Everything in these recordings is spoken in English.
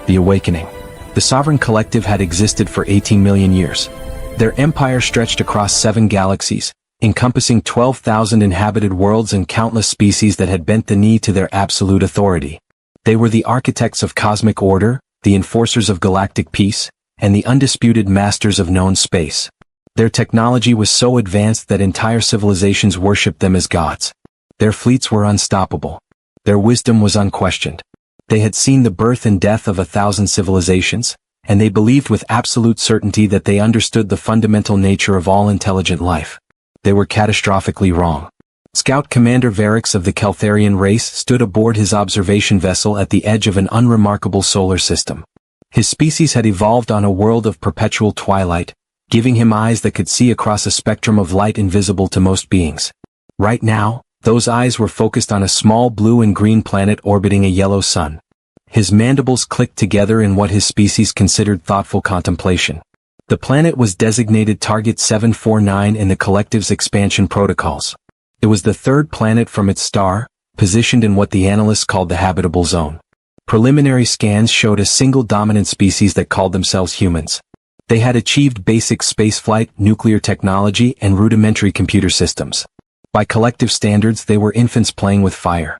The Awakening. The Sovereign Collective had existed for 18 million years. Their empire stretched across 7 galaxies, encompassing 12,000 inhabited worlds and countless species that had bent the knee to their absolute authority. They were the architects of cosmic order, the enforcers of galactic peace, and the undisputed masters of known space. Their technology was so advanced that entire civilizations worshipped them as gods. Their fleets were unstoppable. Their wisdom was unquestioned. They had seen the birth and death of 1,000 civilizations, and they believed with absolute certainty that they understood the fundamental nature of all intelligent life. They were catastrophically wrong. Scout Commander Varix of the Keltharian race stood aboard his observation vessel at the edge of an unremarkable solar system. His species had evolved on a world of perpetual twilight, giving him eyes that could see across a spectrum of light invisible to most beings. Right now, those eyes were focused on a small blue and green planet orbiting a yellow sun. His mandibles clicked together in what his species considered thoughtful contemplation. The planet was designated Target 749 in the Collective's expansion protocols. It was the 3rd planet from its star, positioned in what the analysts called the habitable zone. Preliminary scans showed a single dominant species that called themselves humans. They had achieved basic spaceflight, nuclear technology, and rudimentary computer systems. By collective standards, they were infants playing with fire.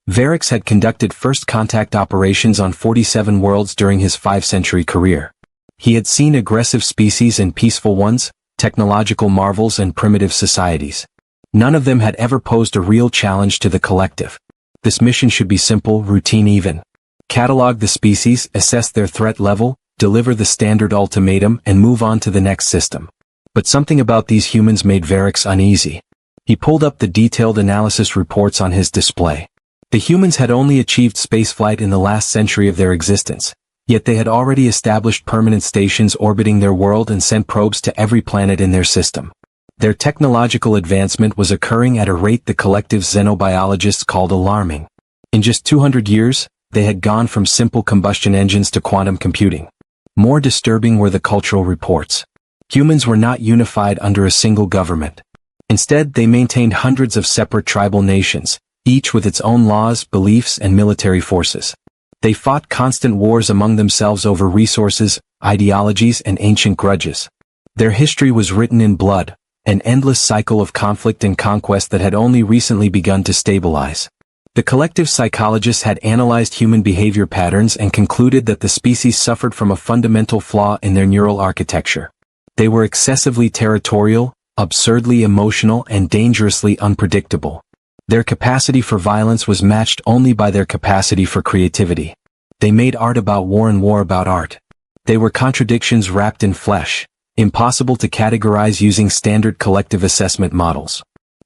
Varix had conducted first contact operations on 47 worlds during his 5-century career. He had seen aggressive species and peaceful ones, technological marvels and primitive societies. None of them had ever posed a real challenge to the Collective. This mission should be simple, routine even. Catalog the species, assess their threat level, deliver the standard ultimatum, and move on to the next system. But something about these humans made Varix uneasy. He pulled up the detailed analysis reports on his display. The humans had only achieved spaceflight in the last century of their existence, yet they had already established permanent stations orbiting their world and sent probes to every planet in their system. Their technological advancement was occurring at a rate the Collective's xenobiologists called alarming. In just 200 years, they had gone from simple combustion engines to quantum computing. More disturbing were the cultural reports. Humans were not unified under a single government. Instead, they maintained hundreds of separate tribal nations, each with its own laws, beliefs, and military forces. They fought constant wars among themselves over resources, ideologies, and ancient grudges. Their history was written in blood, an endless cycle of conflict and conquest that had only recently begun to stabilize. The Collective psychologists had analyzed human behavior patterns and concluded that the species suffered from a fundamental flaw in their neural architecture. They were excessively territorial, absurdly emotional, and dangerously unpredictable. Their capacity for violence was matched only by their capacity for creativity. They made art about war and war about art. They were contradictions wrapped in flesh, impossible to categorize using standard collective assessment models.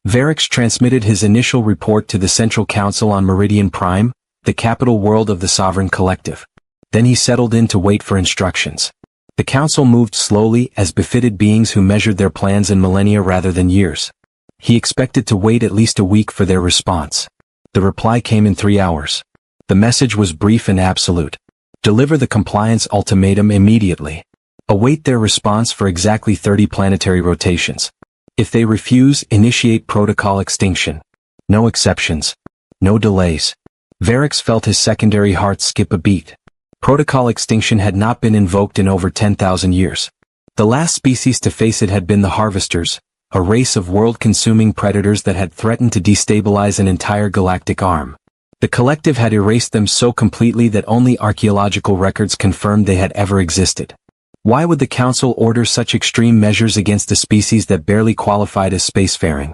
Varix transmitted his initial report to the Central Council on Meridian Prime, the capital world of the Sovereign Collective. Then he settled in to wait for instructions. The council moved slowly, as befitted beings who measured their plans in millennia rather than years. He expected to wait at least a week for their response. The reply came in 3 hours. The message was brief and absolute. Deliver the compliance ultimatum immediately. Await their response for exactly 30 planetary rotations. If they refuse, initiate protocol extinction. No exceptions. No delays. Varix felt his secondary heart skip a beat. Protocol extinction had not been invoked in over 10,000 years. The last species to face it had been the Harvesters, a race of world-consuming predators that had threatened to destabilize an entire galactic arm. The Collective had erased them so completely that only archaeological records confirmed they had ever existed. Why would the Council order such extreme measures against a species that barely qualified as spacefaring?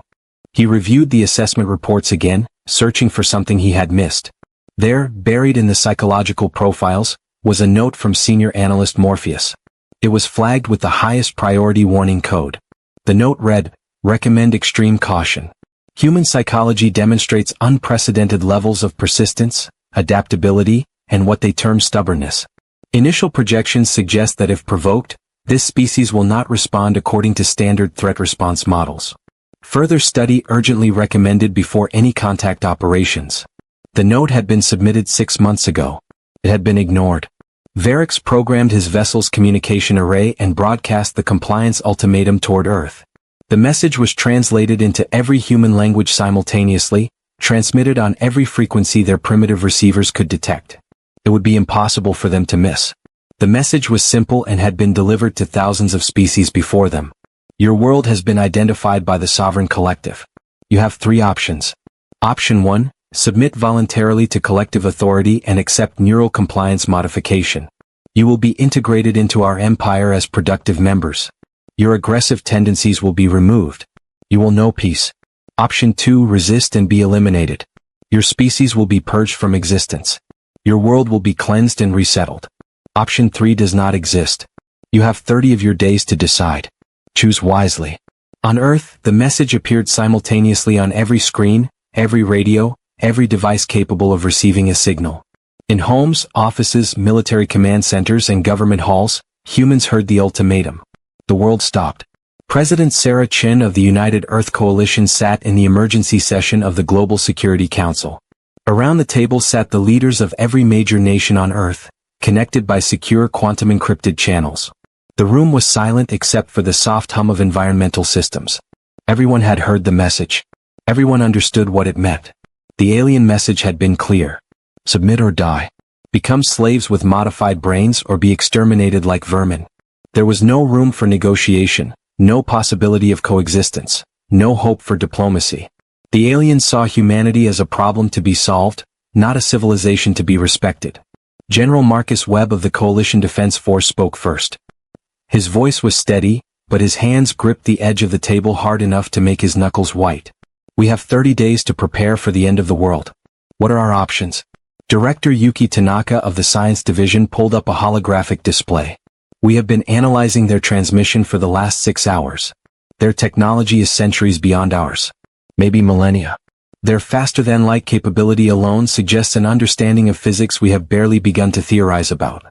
He reviewed the assessment reports again, searching for something he had missed. There, buried in the psychological profiles, was a note from senior analyst Morpheus. It was flagged with the highest priority warning code. The note read, "Recommend extreme caution. Human psychology demonstrates unprecedented levels of persistence, adaptability, and what they term stubbornness. Initial projections suggest that if provoked, this species will not respond according to standard threat response models. Further study urgently recommended before any contact operations." The note had been submitted 6 months ago. It had been ignored. Varix programmed his vessel's communication array and broadcast the compliance ultimatum toward Earth. The message was translated into every human language simultaneously, transmitted on every frequency their primitive receivers could detect. It would be impossible for them to miss. The message was simple and had been delivered to thousands of species before them. Your world has been identified by the Sovereign Collective. You have 3 options. Option 1, submit voluntarily to collective authority and accept neural compliance modification. You will be integrated into our empire as productive members. Your aggressive tendencies will be removed. You will know peace. Option 2, resist and be eliminated. Your species will be purged from existence. Your world will be cleansed and resettled. Option 3 does not exist. You have 30 of your days to decide. Choose wisely. On Earth, the message appeared simultaneously on every screen, every radio, every device capable of receiving a signal. In homes, offices, military command centers, and government halls, humans heard the ultimatum. The world stopped. President Sarah Chin of the United Earth Coalition sat in the emergency session of the Global Security Council. Around the table sat the leaders of every major nation on Earth, connected by secure quantum encrypted channels. The room was silent except for the soft hum of environmental systems. Everyone had heard the message. Everyone understood what it meant. The alien message had been clear. Submit or die. Become slaves with modified brains or be exterminated like vermin. There was no room for negotiation, no possibility of coexistence, no hope for diplomacy. The aliens saw humanity as a problem to be solved, not a civilization to be respected. General Marcus Webb of the Coalition Defense Force spoke first. His voice was steady, but his hands gripped the edge of the table hard enough to make his knuckles white. We have 30 days to prepare for the end of the world. What are our options? Director Yuki Tanaka of the Science Division pulled up a holographic display. We have been analyzing their transmission for the last 6 hours. Their technology is centuries beyond ours. Maybe millennia. Their faster-than-light capability alone suggests an understanding of physics we have barely begun to theorize about.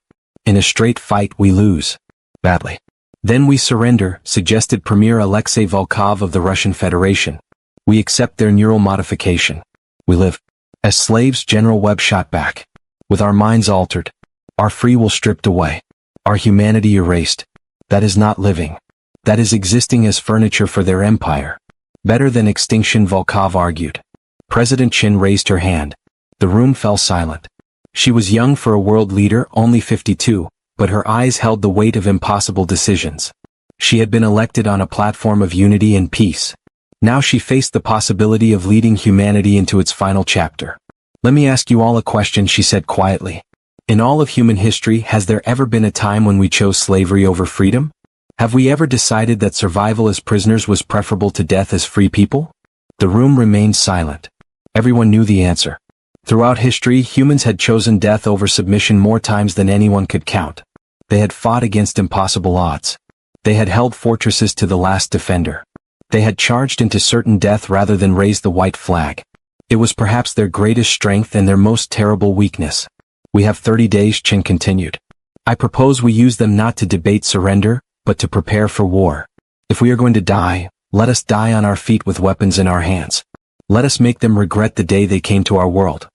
In a straight fight we lose. Badly. Then we surrender, suggested Premier Alexei Volkov of the Russian Federation. We accept their neural modification. We live. As slaves, General Webb shot back. With our minds altered. Our free will stripped away. Our humanity erased. That is not living. That is existing as furniture for their empire. Better than extinction, Volkov argued. President Chin raised her hand. The room fell silent. She was young for a world leader, only 52, but her eyes held the weight of impossible decisions. She had been elected on a platform of unity and peace. Now she faced the possibility of leading humanity into its final chapter. Let me ask you all a question, she said quietly. In all of human history, has there ever been a time when we chose slavery over freedom? Have we ever decided that survival as prisoners was preferable to death as free people? The room remained silent. Everyone knew the answer. Throughout history, humans had chosen death over submission more times than anyone could count. They had fought against impossible odds. They had held fortresses to the last defender. They had charged into certain death rather than raise the white flag. It was perhaps their greatest strength and their most terrible weakness. We have 30 days, Chin continued. I propose we use them not to debate surrender, but to prepare for war. If we are going to die, let us die on our feet with weapons in our hands. Let us make them regret the day they came to our world.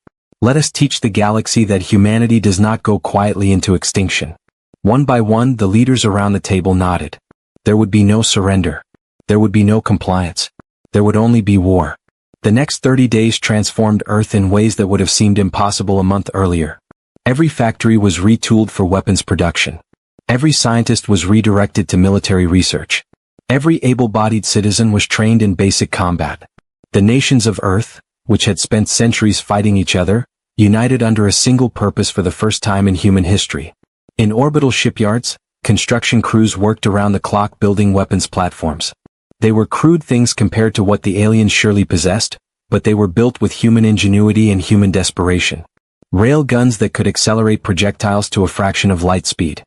Let us teach the galaxy that humanity does not go quietly into extinction. One by one, the leaders around the table nodded. There would be no surrender. There would be no compliance. There would only be war. The next 30 days transformed Earth in ways that would have seemed impossible a month earlier. Every factory was retooled for weapons production. Every scientist was redirected to military research. Every able-bodied citizen was trained in basic combat. The nations of Earth, which had spent centuries fighting each other, united under a single purpose for the first time in human history. In orbital shipyards, construction crews worked around the clock building weapons platforms. They were crude things compared to what the aliens surely possessed, but they were built with human ingenuity and human desperation. Rail guns that could accelerate projectiles to a fraction of light speed.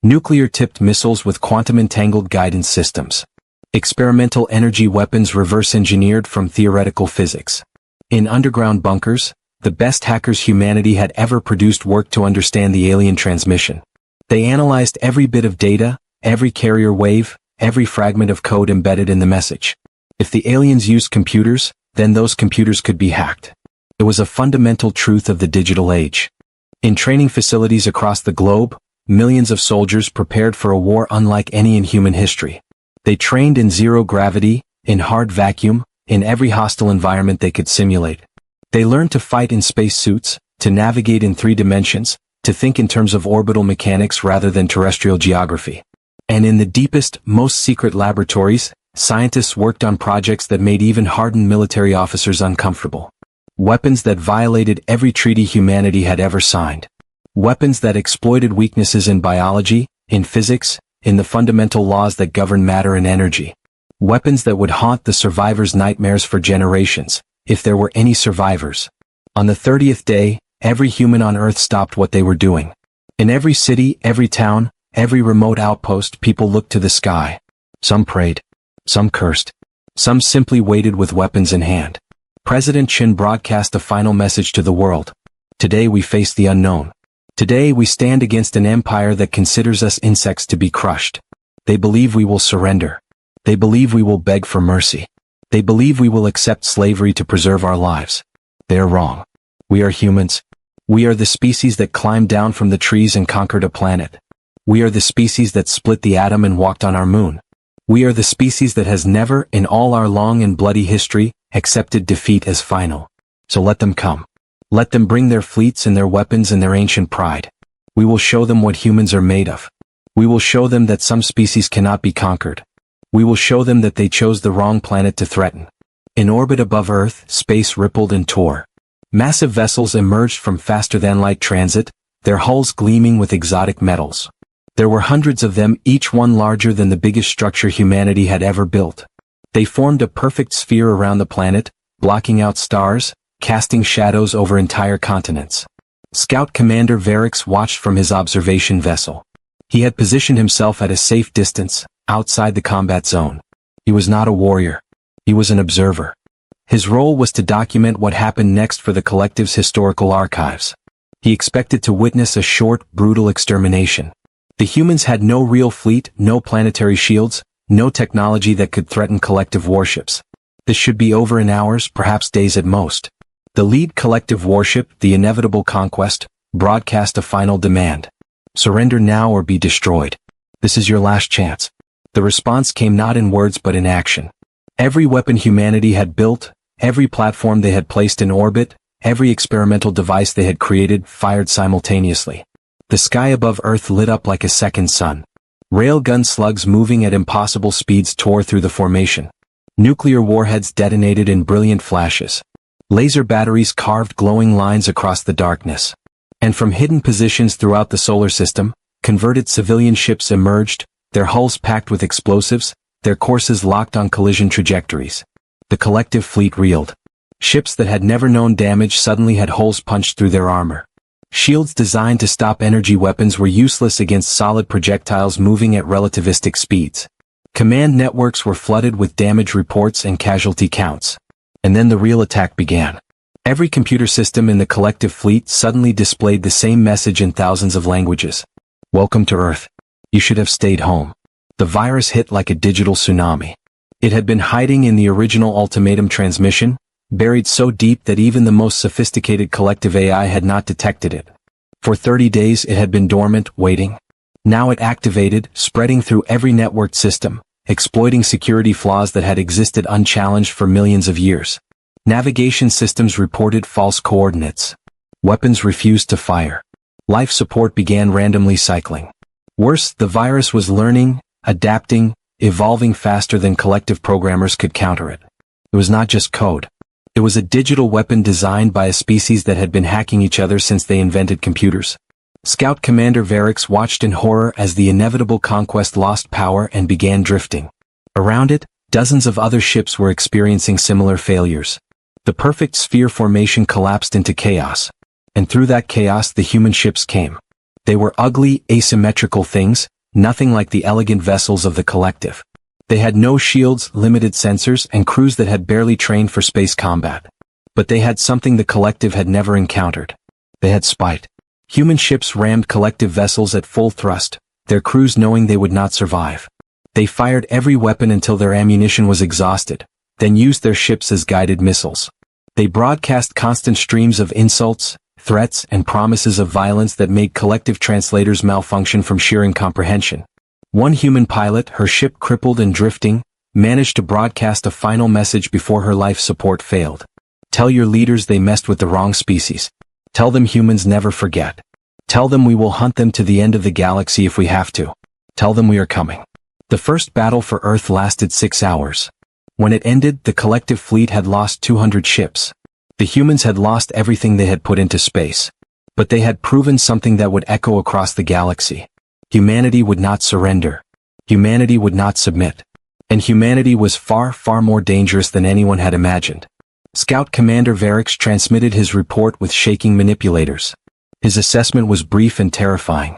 Nuclear-tipped missiles with quantum-entangled guidance systems. Experimental energy weapons reverse-engineered from theoretical physics. In underground bunkers, the best hackers humanity had ever produced worked to understand the alien transmission. They analyzed every bit of data, every carrier wave, every fragment of code embedded in the message. If the aliens used computers, then those computers could be hacked. It was a fundamental truth of the digital age. In training facilities across the globe, millions of soldiers prepared for a war unlike any in human history. They trained in zero gravity, in hard vacuum, in every hostile environment they could simulate. They learned to fight in space suits, to navigate in 3 dimensions, to think in terms of orbital mechanics rather than terrestrial geography. And in the deepest, most secret laboratories, scientists worked on projects that made even hardened military officers uncomfortable. Weapons that violated every treaty humanity had ever signed. Weapons that exploited weaknesses in biology, in physics, in the fundamental laws that govern matter and energy. Weapons that would haunt the survivors' nightmares for generations, if there were any survivors. On the 30th day, every human on Earth stopped what they were doing. In every city, every town, every remote outpost, people looked to the sky. Some prayed. Some cursed. Some simply waited with weapons in hand. President Chin broadcast a final message to the world. Today we face the unknown. Today we stand against an empire that considers us insects to be crushed. They believe we will surrender. They believe we will beg for mercy. They believe we will accept slavery to preserve our lives. They are wrong. We are humans. We are the species that climbed down from the trees and conquered a planet. We are the species that split the atom and walked on our moon. We are the species that has never, in all our long and bloody history, accepted defeat as final. So let them come. Let them bring their fleets and their weapons and their ancient pride. We will show them what humans are made of. We will show them that some species cannot be conquered. We will show them that they chose the wrong planet to threaten. In orbit above Earth, space rippled and tore. Massive vessels emerged from faster-than-light transit, their hulls gleaming with exotic metals. There were hundreds of them, each one larger than the biggest structure humanity had ever built. They formed a perfect sphere around the planet, blocking out stars, casting shadows over entire continents. Scout Commander Varix watched from his observation vessel. He had positioned himself at a safe distance, outside the combat zone. He was not a warrior. He was an observer. His role was to document what happened next for the collective's historical archives. He expected to witness a short, brutal extermination. The humans had no real fleet, no planetary shields, no technology that could threaten collective warships. This should be over in hours, perhaps days at most. The lead collective warship, the Inevitable Conquest, broadcast a final demand. Surrender now or be destroyed. This is your last chance. The response came not in words but in action. Every weapon humanity had built, every platform they had placed in orbit, every experimental device they had created fired simultaneously. The sky above Earth lit up like a second sun. Railgun slugs moving at impossible speeds tore through the formation. Nuclear warheads detonated in brilliant flashes. Laser batteries carved glowing lines across the darkness. And from hidden positions throughout the solar system, converted civilian ships emerged, their hulls packed with explosives, their courses locked on collision trajectories. The collective fleet reeled. Ships that had never known damage suddenly had holes punched through their armor. Shields designed to stop energy weapons were useless against solid projectiles moving at relativistic speeds. Command networks were flooded with damage reports and casualty counts. And then the real attack began. Every computer system in the collective fleet suddenly displayed the same message in thousands of languages. Welcome to Earth. You should have stayed home. The virus hit like a digital tsunami. It had been hiding in the original ultimatum transmission, buried so deep that even the most sophisticated collective AI had not detected it. For 30 days it had been dormant, waiting. Now it activated, spreading through every networked system, exploiting security flaws that had existed unchallenged for millions of years. Navigation systems reported false coordinates. Weapons refused to fire. Life support began randomly cycling. Worse, the virus was learning, adapting, evolving faster than collective programmers could counter it. It was not just code. It was a digital weapon designed by a species that had been hacking each other since they invented computers. Scout Commander Varix watched in horror as the Inevitable Conquest lost power and began drifting. Around it, dozens of other ships were experiencing similar failures. The perfect sphere formation collapsed into chaos. And through that chaos the human ships came. They were ugly, asymmetrical things, nothing like the elegant vessels of the collective. They had no shields, limited sensors, and crews that had barely trained for space combat. But they had something the collective had never encountered. They had spite. Human ships rammed collective vessels at full thrust, their crews knowing they would not survive. They fired every weapon until their ammunition was exhausted, then used their ships as guided missiles. They broadcast constant streams of insults, threats, and promises of violence that made collective translators malfunction from sheer incomprehension. One human pilot, her ship crippled and drifting, managed to broadcast a final message before her life support failed. Tell your leaders they messed with the wrong species. Tell them humans never forget. Tell them we will hunt them to the end of the galaxy if we have to. Tell them we are coming. The first battle for Earth lasted 6 hours. When it ended, the collective fleet had lost 200 ships. The humans had lost everything they had put into space. But they had proven something that would echo across the galaxy. Humanity would not surrender. Humanity would not submit. And humanity was far, far more dangerous than anyone had imagined. Scout Commander Varix transmitted his report with shaking manipulators. His assessment was brief and terrifying.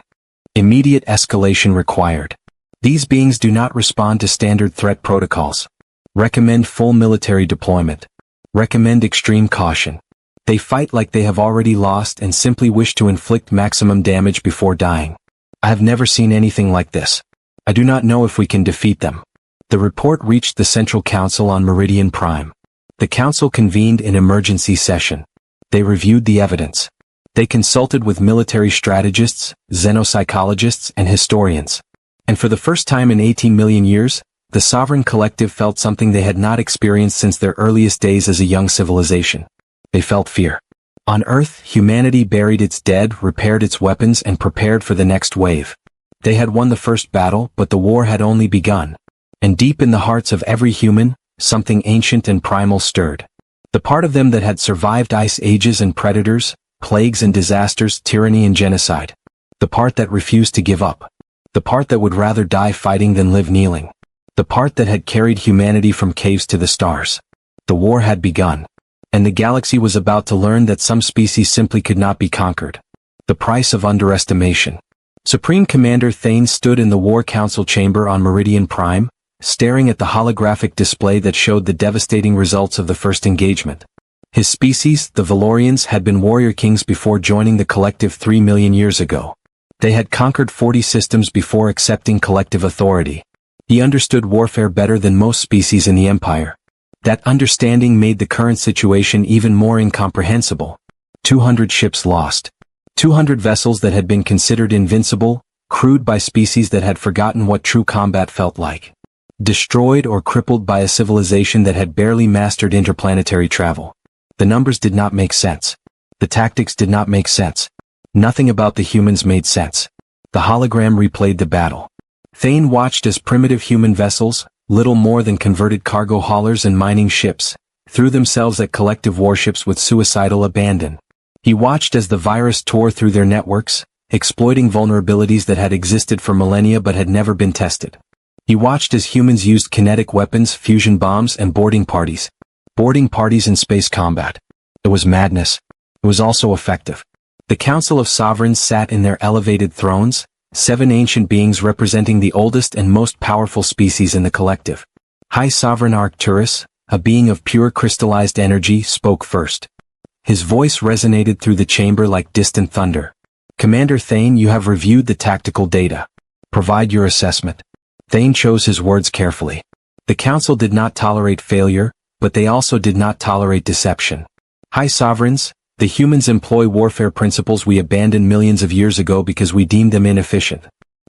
Immediate escalation required. These beings do not respond to standard threat protocols. Recommend full military deployment. Recommend extreme caution. They fight like they have already lost and simply wish to inflict maximum damage before dying. I have never seen anything like this. I do not know if we can defeat them. The report reached the Central Council on Meridian Prime. The council convened an emergency session. They reviewed the evidence. They consulted with military strategists, xenopsychologists, and historians. And for the first time in 18 million years, the Sovereign Collective felt something they had not experienced since their earliest days as a young civilization. They felt fear. On Earth, humanity buried its dead, repaired its weapons, and prepared for the next wave. They had won the first battle, but the war had only begun. And deep in the hearts of every human, something ancient and primal stirred. The part of them that had survived ice ages and predators, plagues and disasters, tyranny and genocide. The part that refused to give up. The part that would rather die fighting than live kneeling. The part that had carried humanity from caves to the stars. The war had begun. And the galaxy was about to learn that some species simply could not be conquered. The price of underestimation. Supreme Commander Thane stood in the War Council chamber on Meridian Prime, staring at the holographic display that showed the devastating results of the first engagement. His species, the Valorians, had been warrior kings before joining the collective 3 million years ago. They had conquered 40 systems before accepting collective authority. He understood warfare better than most species in the Empire. That understanding made the current situation even more incomprehensible. 200 ships lost. 200 vessels that had been considered invincible, crewed by species that had forgotten what true combat felt like. Destroyed or crippled by a civilization that had barely mastered interplanetary travel. The numbers did not make sense. The tactics did not make sense. Nothing about the humans made sense. The hologram replayed the battle. Thane watched as primitive human vessels, little more than converted cargo haulers and mining ships, threw themselves at collective warships with suicidal abandon. He watched as the virus tore through their networks, exploiting vulnerabilities that had existed for millennia but had never been tested. He watched as humans used kinetic weapons, fusion bombs, and boarding parties. Boarding parties in space combat. It was madness. It was also effective. The Council of Sovereigns sat in their elevated thrones, 7 ancient beings representing the oldest and most powerful species in the collective. High Sovereign Arcturus, a being of pure crystallized energy, spoke first. His voice resonated through the chamber like distant thunder. Commander Thane, you have reviewed the tactical data. Provide your assessment. Thane chose his words carefully. The Council did not tolerate failure, but they also did not tolerate deception. High Sovereigns, the humans employ warfare principles we abandoned millions of years ago because we deemed them inefficient.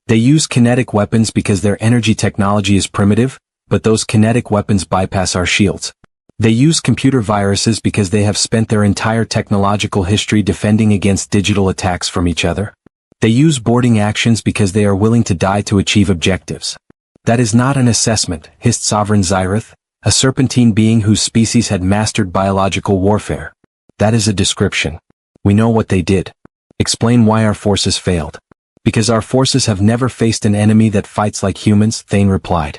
They use kinetic weapons because their energy technology is primitive, but those kinetic weapons bypass our shields. They use computer viruses because they have spent their entire technological history defending against digital attacks from each other. They use boarding actions because they are willing to die to achieve objectives. That is not an assessment, hissed Sovereign Xyrath, a serpentine being whose species had mastered biological warfare. That is a description. We know what they did. Explain why our forces failed. Because our forces have never faced an enemy that fights like humans, Thane replied.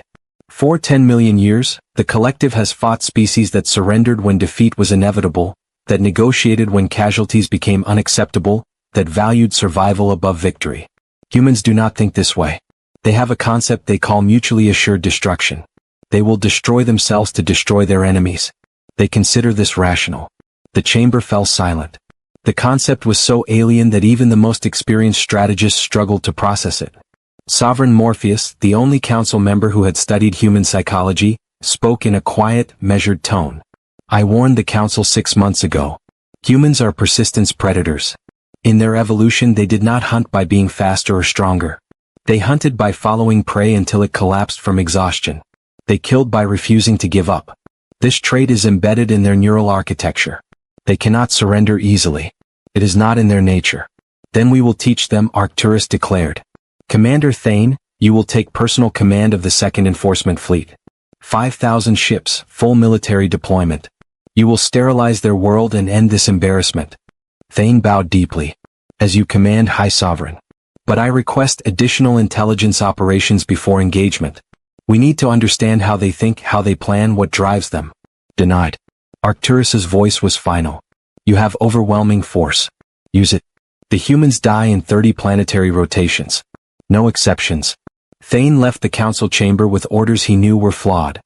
For 10 million years, the collective has fought species that surrendered when defeat was inevitable, that negotiated when casualties became unacceptable, that valued survival above victory. Humans do not think this way. They have a concept they call mutually assured destruction. They will destroy themselves to destroy their enemies. They consider this rational. The chamber fell silent. The concept was so alien that even the most experienced strategists struggled to process it. Sovereign Morpheus, the only council member who had studied human psychology, spoke in a quiet, measured tone. I warned the council 6 months ago. Humans are persistence predators. In their evolution they did not hunt by being faster or stronger. They hunted by following prey until it collapsed from exhaustion. They killed by refusing to give up. This trait is embedded in their neural architecture. They cannot surrender easily. It is not in their nature. Then we will teach them, Arcturus declared. Commander Thane, you will take personal command of the 2nd Enforcement Fleet. 5,000 ships, full military deployment. You will sterilize their world and end this embarrassment. Thane bowed deeply. As you command, High Sovereign. But I request additional intelligence operations before engagement. We need to understand how they think, how they plan, what drives them. Denied. Arcturus's voice was final. You have overwhelming force. Use it. The humans die in 30 planetary rotations. No exceptions. Thane left the council chamber with orders he knew were flawed.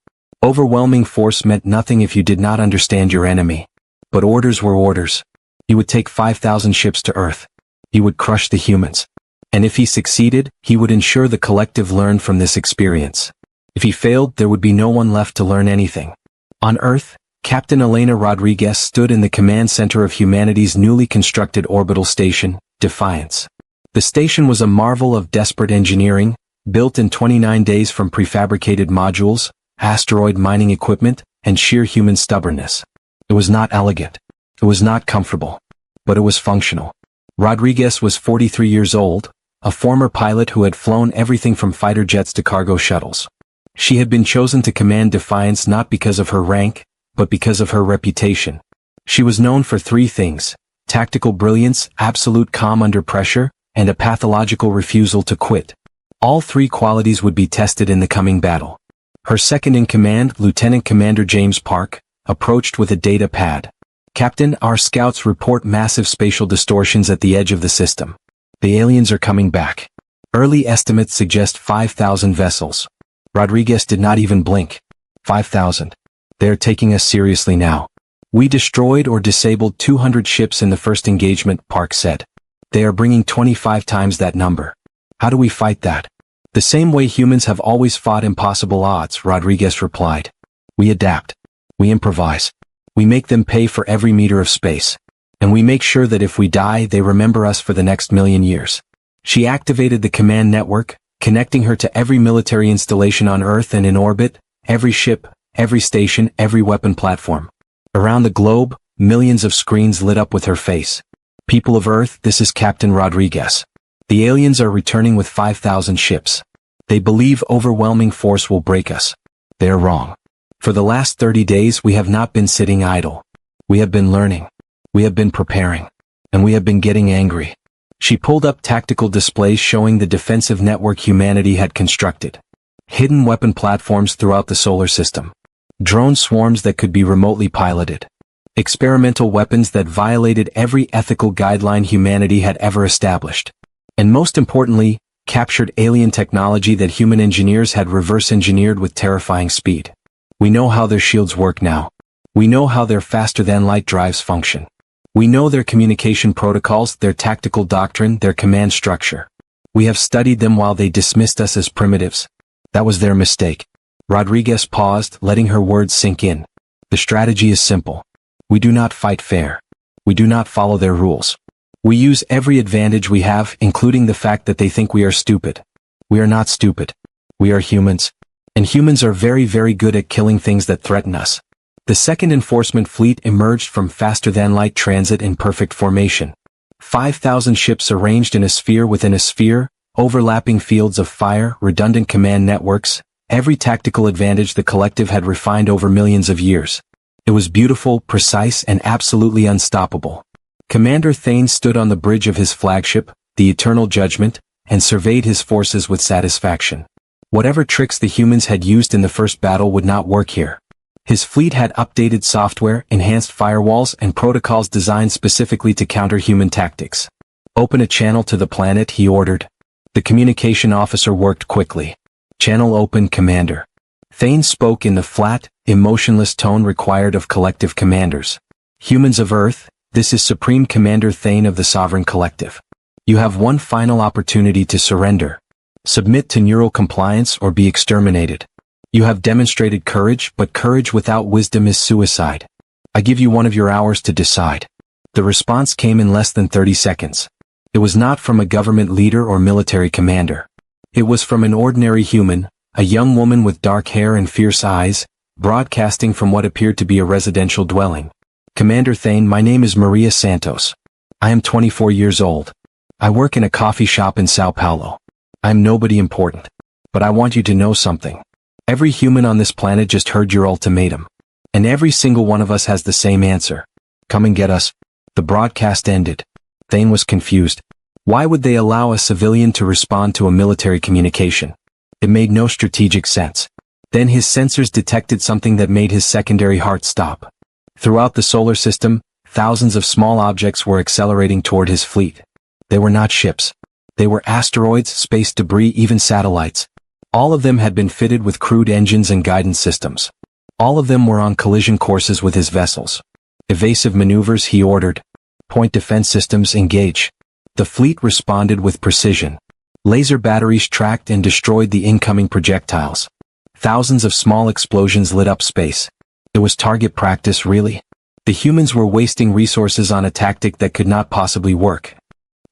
Overwhelming force meant nothing if you did not understand your enemy. But orders were orders. He would take 5,000 ships to Earth. He would crush the humans. And if he succeeded, he would ensure the collective learned from this experience. If he failed, there would be no one left to learn anything. On Earth, Captain Elena Rodriguez stood in the command center of humanity's newly constructed orbital station, Defiance. The station was a marvel of desperate engineering, built in 29 days from prefabricated modules, asteroid mining equipment, and sheer human stubbornness. It was not elegant. It was not comfortable. But it was functional. Rodriguez was 43 years old, a former pilot who had flown everything from fighter jets to cargo shuttles. She had been chosen to command Defiance not because of her rank, but because of her reputation. She was known for 3 things: tactical brilliance, absolute calm under pressure, and a pathological refusal to quit. All 3 qualities would be tested in the coming battle. Her second-in-command, Lieutenant Commander James Park, approached with a data pad. Captain, our scouts report massive spatial distortions at the edge of the system. The aliens are coming back. Early estimates suggest 5,000 vessels. Rodriguez did not even blink. 5,000. They are taking us seriously now. We destroyed or disabled 200 ships in the first engagement, Park said. They are bringing 25 times that number. How do we fight that? The same way humans have always fought impossible odds, Rodriguez replied. We adapt. We improvise. We make them pay for every meter of space. And we make sure that if we die, they remember us for the next million years. She activated the command network, connecting her to every military installation on Earth and in orbit, every ship, every station, every weapon platform. Around the globe, millions of screens lit up with her face. People of Earth, this is Captain Rodriguez. The aliens are returning with 5,000 ships. They believe overwhelming force will break us. They are wrong. For the last 30 days we have not been sitting idle. We have been learning. We have been preparing. And we have been getting angry. She pulled up tactical displays showing the defensive network humanity had constructed. Hidden weapon platforms throughout the solar system. Drone swarms that could be remotely piloted. Experimental weapons that violated every ethical guideline humanity had ever established. And most importantly, captured alien technology that human engineers had reverse-engineered with terrifying speed. We know how their shields work now. We know how their faster-than-light drives function. We know their communication protocols, their tactical doctrine, their command structure. We have studied them while they dismissed us as primitives. That was their mistake. Rodriguez paused, letting her words sink in. The strategy is simple. We do not fight fair. We do not follow their rules. We use every advantage we have, including the fact that they think we are stupid. We are not stupid. We are humans. And humans are very, very good at killing things that threaten us. The 2nd Enforcement Fleet emerged from faster-than-light transit in perfect formation. 5,000 ships arranged in a sphere within a sphere, overlapping fields of fire, redundant command networks, every tactical advantage the collective had refined over millions of years. It was beautiful, precise, and absolutely unstoppable. Commander Thane stood on the bridge of his flagship, the Eternal Judgment, and surveyed his forces with satisfaction. Whatever tricks the humans had used in the first battle would not work here. His fleet had updated software, enhanced firewalls, and protocols designed specifically to counter human tactics. Open a channel to the planet, he ordered. The communication officer worked quickly. Channel open, Commander. Thane spoke in the flat, emotionless tone required of collective commanders. Humans of Earth, this is Supreme Commander Thane of the Sovereign Collective. You have one final opportunity to surrender. Submit to neural compliance or be exterminated. You have demonstrated courage, but courage without wisdom is suicide. I give you one of your hours to decide. The response came in less than 30 seconds. It was not from a government leader or military commander. It was from an ordinary human, a young woman with dark hair and fierce eyes, broadcasting from what appeared to be a residential dwelling. Commander Thane, my name is Maria Santos. I am 24 years old. I work in a coffee shop in Sao Paulo. I'm nobody important. But I want you to know something. Every human on this planet just heard your ultimatum. And every single one of us has the same answer. Come and get us. The broadcast ended. Thane was confused. Why would they allow a civilian to respond to a military communication? It made no strategic sense. Then his sensors detected something that made his secondary heart stop. Throughout the solar system, thousands of small objects were accelerating toward his fleet. They were not ships. They were asteroids, space debris, even satellites. All of them had been fitted with crude engines and guidance systems. All of them were on collision courses with his vessels. Evasive maneuvers, he ordered. Point defense systems, engage. The fleet responded with precision. Laser batteries tracked and destroyed the incoming projectiles. Thousands of small explosions lit up space. It was target practice, really. The humans were wasting resources on a tactic that could not possibly work.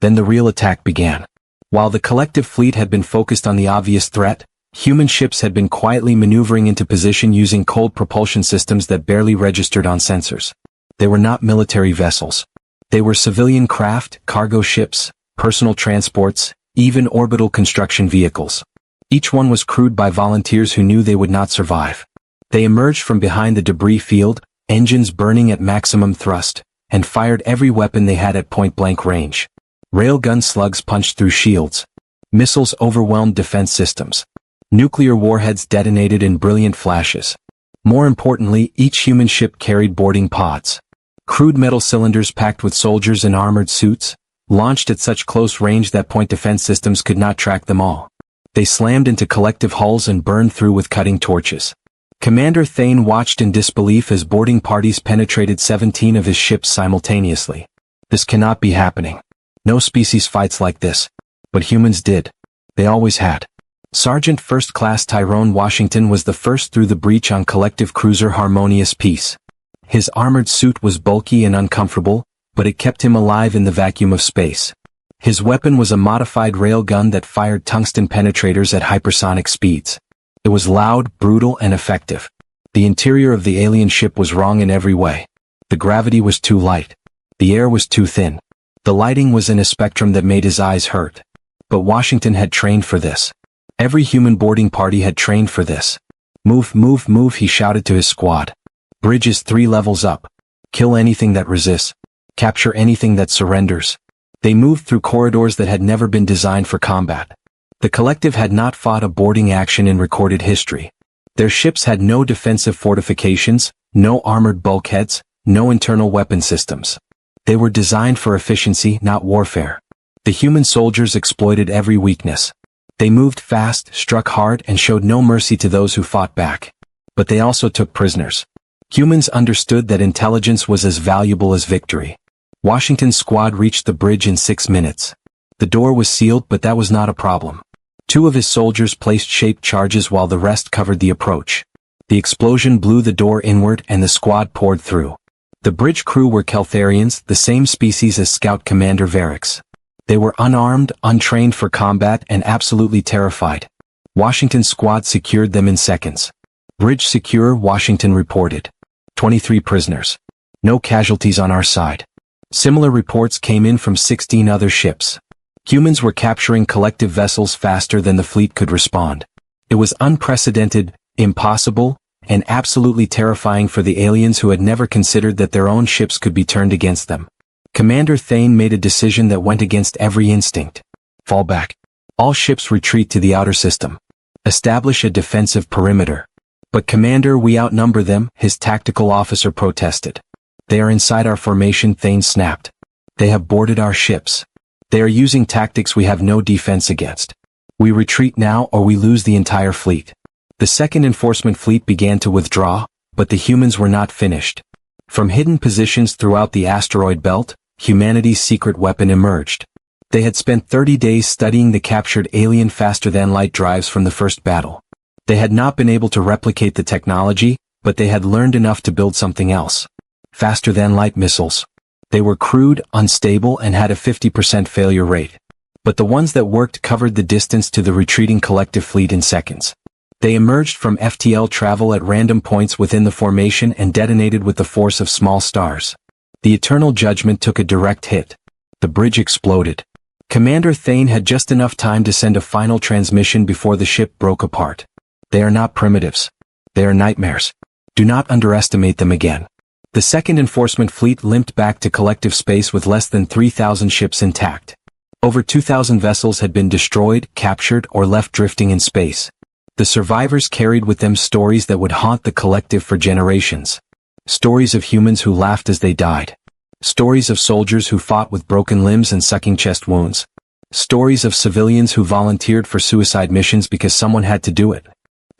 Then the real attack began. While the collective fleet had been focused on the obvious threat, human ships had been quietly maneuvering into position using cold propulsion systems that barely registered on sensors. They were not military vessels. They were civilian craft, cargo ships, personal transports, even orbital construction vehicles. Each one was crewed by volunteers who knew they would not survive. They emerged from behind the debris field, engines burning at maximum thrust, and fired every weapon they had at point-blank range. Railgun slugs punched through shields. Missiles overwhelmed defense systems. Nuclear warheads detonated in brilliant flashes. More importantly, each human ship carried boarding pods. Crude metal cylinders packed with soldiers in armored suits, launched at such close range that point defense systems could not track them all. They slammed into collective hulls and burned through with cutting torches. Commander Thane watched in disbelief as boarding parties penetrated 17 of his ships simultaneously. This cannot be happening. No species fights like this. But humans did. They always had. Sergeant First Class Tyrone Washington was the first through the breach on collective cruiser Harmonious Peace. His armored suit was bulky and uncomfortable, but it kept him alive in the vacuum of space. His weapon was a modified railgun that fired tungsten penetrators at hypersonic speeds. It was loud, brutal, and effective. The interior of the alien ship was wrong in every way. The gravity was too light. The air was too thin. The lighting was in a spectrum that made his eyes hurt. But Washington had trained for this. Every human boarding party had trained for this. Move, move, move, he shouted to his squad. Bridge is 3 levels up. Kill anything that resists. Capture anything that surrenders. They moved through corridors that had never been designed for combat. The collective had not fought a boarding action in recorded history. Their ships had no defensive fortifications, no armored bulkheads, no internal weapon systems. They were designed for efficiency, not warfare. The human soldiers exploited every weakness. They moved fast, struck hard, and showed no mercy to those who fought back. But they also took prisoners. Humans understood that intelligence was as valuable as victory. Washington's squad reached the bridge in 6 minutes. The door was sealed, but that was not a problem. 2 of his soldiers placed shaped charges while the rest covered the approach. The explosion blew the door inward and the squad poured through. The bridge crew were Keltharians, the same species as Scout Commander Varix. They were unarmed, untrained for combat, and absolutely terrified. Washington's squad secured them in seconds. Bridge secure, Washington reported. 23 prisoners. No casualties on our side. Similar reports came in from 16 other ships. Humans were capturing collective vessels faster than the fleet could respond. It was unprecedented, impossible, and absolutely terrifying for the aliens who had never considered that their own ships could be turned against them. Commander Thane made a decision that went against every instinct. Fall back. All ships retreat to the outer system. Establish a defensive perimeter. But Commander, we outnumber them, his tactical officer protested. They are inside our formation, Thane snapped. They have boarded our ships. They are using tactics we have no defense against. We retreat now or we lose the entire fleet. The second enforcement fleet began to withdraw, but the humans were not finished. From hidden positions throughout the asteroid belt, humanity's secret weapon emerged. They had spent 30 days studying the captured alien faster-than-light drives from the first battle. They had not been able to replicate the technology, but they had learned enough to build something else. Faster-than-light missiles. They were crude, unstable, and had a 50% failure rate. But the ones that worked covered the distance to the retreating collective fleet in seconds. They emerged from FTL travel at random points within the formation and detonated with the force of small stars. The Eternal Judgment took a direct hit. The bridge exploded. Commander Thane had just enough time to send a final transmission before the ship broke apart. They are not primitives. They are nightmares. Do not underestimate them again. The second enforcement fleet limped back to collective space with less than 3,000 ships intact. Over 2,000 vessels had been destroyed, captured, or left drifting in space. The survivors carried with them stories that would haunt the collective for generations. Stories of humans who laughed as they died. Stories of soldiers who fought with broken limbs and sucking chest wounds. Stories of civilians who volunteered for suicide missions because someone had to do it.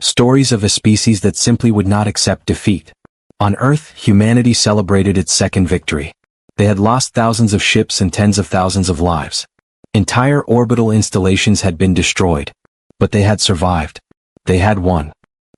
Stories of a species that simply would not accept defeat. On Earth, humanity celebrated its second victory. They had lost thousands of ships and tens of thousands of lives. Entire orbital installations had been destroyed. But they had survived. They had won.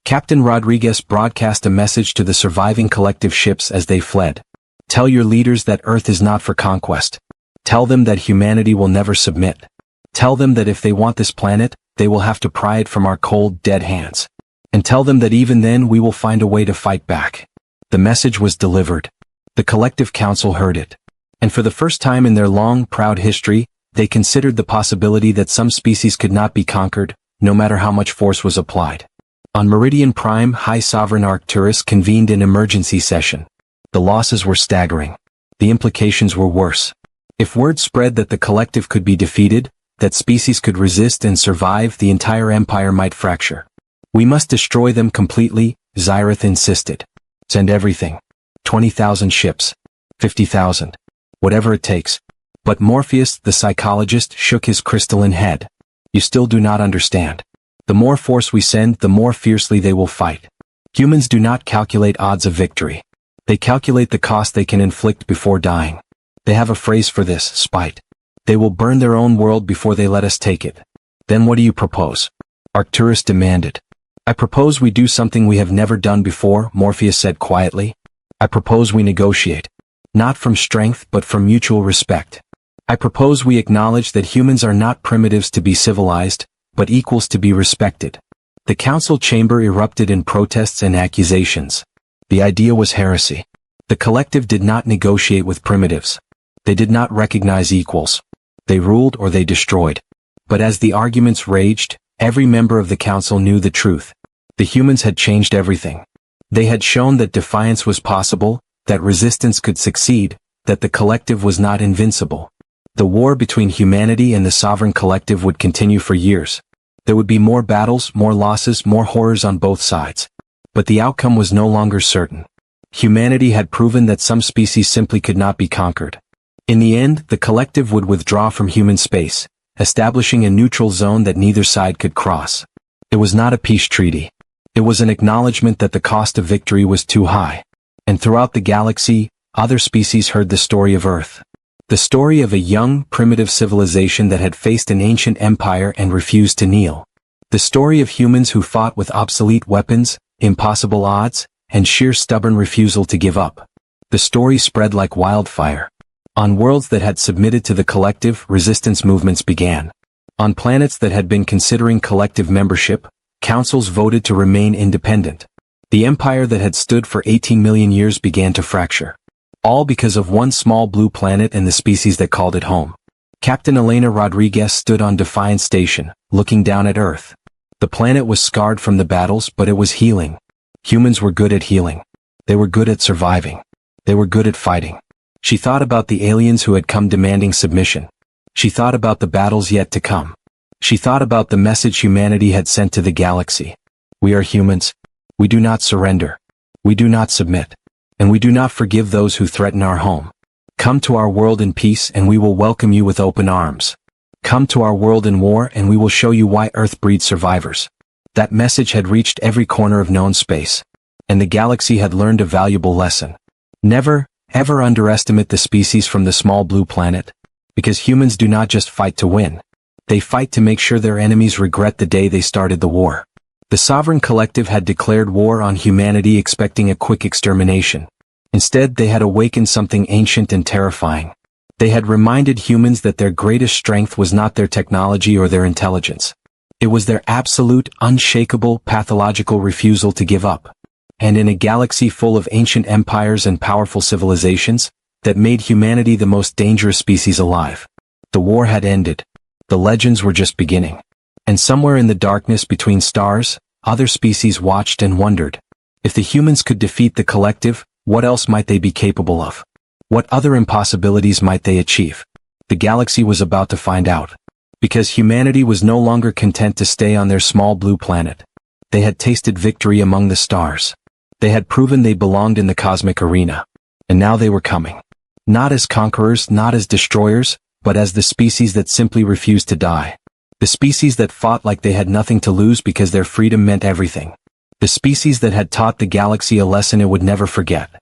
Captain Rodriguez broadcast a message to the surviving collective ships as they fled. Tell your leaders that Earth is not for conquest. Tell them that humanity will never submit. Tell them that if they want this planet, they will have to pry it from our cold, dead hands. And tell them that even then we will find a way to fight back. The message was delivered. The collective council heard it. And for the first time in their long, proud history, they considered the possibility that some species could not be conquered, no matter how much force was applied. On Meridian Prime, High Sovereign Arcturus convened an emergency session. The losses were staggering. The implications were worse. If word spread that the collective could be defeated, that species could resist and survive, the entire empire might fracture. We must destroy them completely, Zyrith insisted. Send everything. 20,000 ships. 50,000. Whatever it takes. But Morpheus, the psychologist, shook his crystalline head. You still do not understand. The more force we send, the more fiercely they will fight. Humans do not calculate odds of victory. They calculate the cost they can inflict before dying. They have a phrase for this, spite. They will burn their own world before they let us take it. Then what do you propose? Arcturus demanded. I propose we do something we have never done before, Morpheus said quietly. I propose we negotiate. Not from strength but from mutual respect. I propose we acknowledge that humans are not primitives to be civilized, but equals to be respected. The council chamber erupted in protests and accusations. The idea was heresy. The collective did not negotiate with primitives. They did not recognize equals. They ruled or they destroyed. But as the arguments raged, every member of the council knew the truth. The humans had changed everything. They had shown that defiance was possible, that resistance could succeed, that the collective was not invincible. The war between humanity and the sovereign collective would continue for years. There would be more battles, more losses, more horrors on both sides. But the outcome was no longer certain. Humanity had proven that some species simply could not be conquered. In the end, the collective would withdraw from human space, establishing a neutral zone that neither side could cross. It was not a peace treaty. It was an acknowledgement that the cost of victory was too high. And throughout the galaxy, other species heard the story of Earth. The story of a young, primitive civilization that had faced an ancient empire and refused to kneel. The story of humans who fought with obsolete weapons, impossible odds, and sheer stubborn refusal to give up. The story spread like wildfire. On worlds that had submitted to the collective, resistance movements began. On planets that had been considering collective membership, councils voted to remain independent. The empire that had stood for 18 million years began to fracture. All because of one small blue planet and the species that called it home. Captain Elena Rodriguez stood on Defiance Station, looking down at Earth. The planet was scarred from the battles, but it was healing. Humans were good at healing. They were good at surviving. They were good at fighting. She thought about the aliens who had come demanding submission. She thought about the battles yet to come. She thought about the message humanity had sent to the galaxy. We are humans. We do not surrender. We do not submit. And we do not forgive those who threaten our home. Come to our world in peace and we will welcome you with open arms. Come to our world in war and we will show you why Earth breeds survivors. That message had reached every corner of known space. And the galaxy had learned a valuable lesson. Never, ever underestimate the species from the small blue planet. Because humans do not just fight to win. They fight to make sure their enemies regret the day they started the war. The Sovereign Collective had declared war on humanity expecting a quick extermination. Instead, they had awakened something ancient and terrifying. They had reminded humans that their greatest strength was not their technology or their intelligence. It was their absolute, unshakable, pathological refusal to give up. And in a galaxy full of ancient empires and powerful civilizations, that made humanity the most dangerous species alive. The war had ended. The legends were just beginning. And somewhere in the darkness between stars, other species watched and wondered. If the humans could defeat the collective, what else might they be capable of? What other impossibilities might they achieve? The galaxy was about to find out. Because humanity was no longer content to stay on their small blue planet. They had tasted victory among the stars. They had proven they belonged in the cosmic arena. And now they were coming. Not as conquerors, not as destroyers, but as the species that simply refused to die. The species that fought like they had nothing to lose because their freedom meant everything. The species that had taught the galaxy a lesson it would never forget.